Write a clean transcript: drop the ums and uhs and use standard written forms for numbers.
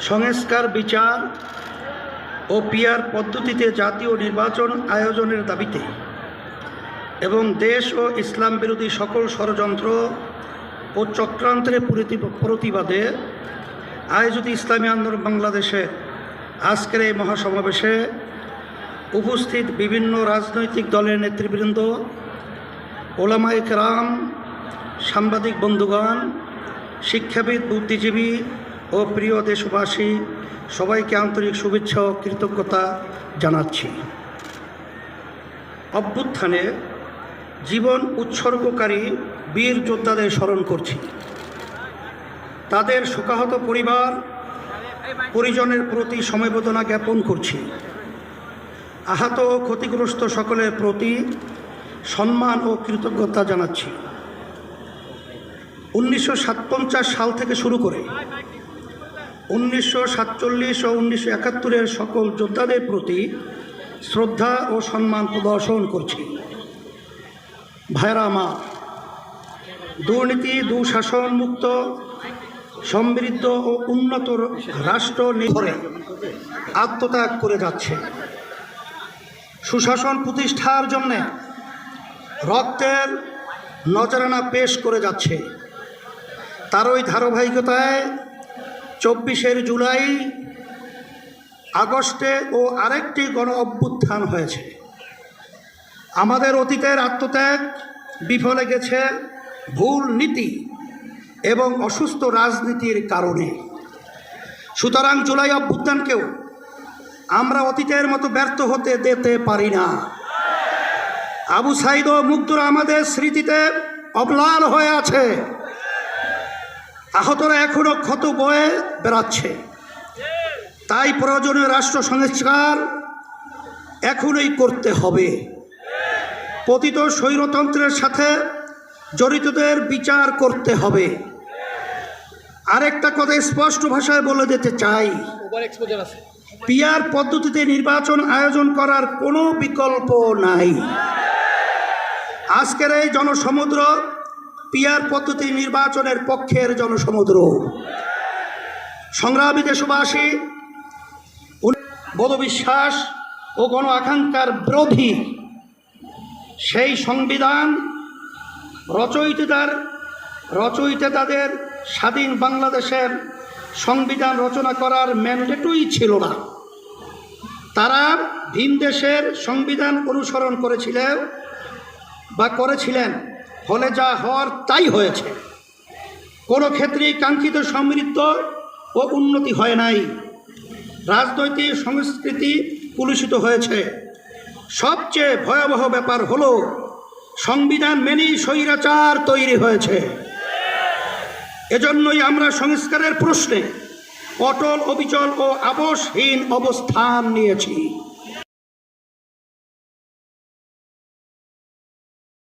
সংস্কার, বিচার ও পিআর পদ্ধতিতে জাতীয় নির্বাচন আয়োজনের দাবিতে এবং দেশ ও ইসলাম বিরোধী সকল ষড়যন্ত্র ও চক্রান্তের প্রতিবাদে আয়োজিত ইসলামী আন্দোলন বাংলাদেশে আজকের এই মহাসমাবেশে উপস্থিত বিভিন্ন রাজনৈতিক দলের নেতৃবৃন্দ, ওলামায়ে কেরাম, সাংবাদিক বন্ধুগণ, শিক্ষাবিদ, বুদ্ধিজীবী ও প্রিয় দেশবাসী, সবাইকে আন্তরিক শুভেচ্ছা ও কৃতজ্ঞতা জানাচ্ছি। অভ্যুত্থানে জীবন উৎসর্গকারী বীর যোদ্ধাদের স্মরণ করছি। তাদের শোকাহত পরিজনের প্রতি সমবেদনা জ্ঞাপন করছি। আহত ও ক্ষতিগ্রস্ত সকলের প্রতি সম্মান ও কৃতজ্ঞতা জানাচ্ছি। 1957 সাল থেকে শুরু করে 1947 ও 1971 সকল যোদ্ধাদের প্রতি শ্রদ্ধা ও সম্মান প্রদর্শন করছি। ভাইরা আমার, দুর্নীতি, দুঃশাসন মুক্ত, সমৃদ্ধ ও উন্নত রাষ্ট্র নির্ভরে আত্মত্যাগ করে যাচ্ছে। সুশাসন প্রতিষ্ঠার জন্যে রক্তের নজরানা পেশ করে যাচ্ছে। তারই ধারাবাহিকতায় 24 জুলাই, আগস্টে ও আরেকটি গণ অভ্যুত্থান হয়েছে। আমাদের অতীতের আত্মত্যাগ বিফলে গেছে ভুল নীতি এবং অসুস্থ রাজনীতির কারণে। সুতরাং জুলাই অভ্যুত্থানকেও আমরা অতীতের মতো ব্যর্থ হতে দিতে পারি না। আবু সাঈদ ও মুগ্ধরা আমাদের স্মৃতিতে অম্লান হয়ে আছে। আহতরা এখনও ক্ষত বয়ে বেড়াচ্ছে। তাই প্রয়োজনীয় রাষ্ট্র সংস্কার এখনই করতে হবে। পতিত স্বৈরতন্ত্রের সাথে জড়িতদের বিচার করতে হবে। আরেকটা কথা স্পষ্ট ভাষায় বলে দিতে চাই, পিআর পদ্ধতিতে নির্বাচন আয়োজন করার কোনো বিকল্প নাই। আজকের এই জনসমুদ্র পিআর পদ্ধতি নির্বাচনের পক্ষের জনসমুদ্র। সংগ্রামী দেশবাসী, বোধবিশ্বাস ও গণ আকাঙ্ক্ষার বিরোধী সেই সংবিধান রচয়িতাদের স্বাধীন বাংলাদেশের সংবিধান রচনা করার ম্যান্ডেটই ছিল না। তারা ভিন দেশের সংবিধান অনুসরণ করেছিলেন, ফলে যা হওয়ার তাই হয়েছে। কোনো ক্ষেত্রেই কাঙ্ক্ষিত সমৃদ্ধ ও উন্নতি হয় নাই। রাজনৈতিক সংস্কৃতি কলুষিত হয়েছে। সবচেয়ে ভয়াবহ ব্যাপার হলো সংবিধান মেনেই স্বৈরাচার তৈরি হয়েছে। এজন্যই আমরা সংস্কারের প্রশ্নে অটল, অবিচল ও আপোষহীন অবস্থান নিয়েছি।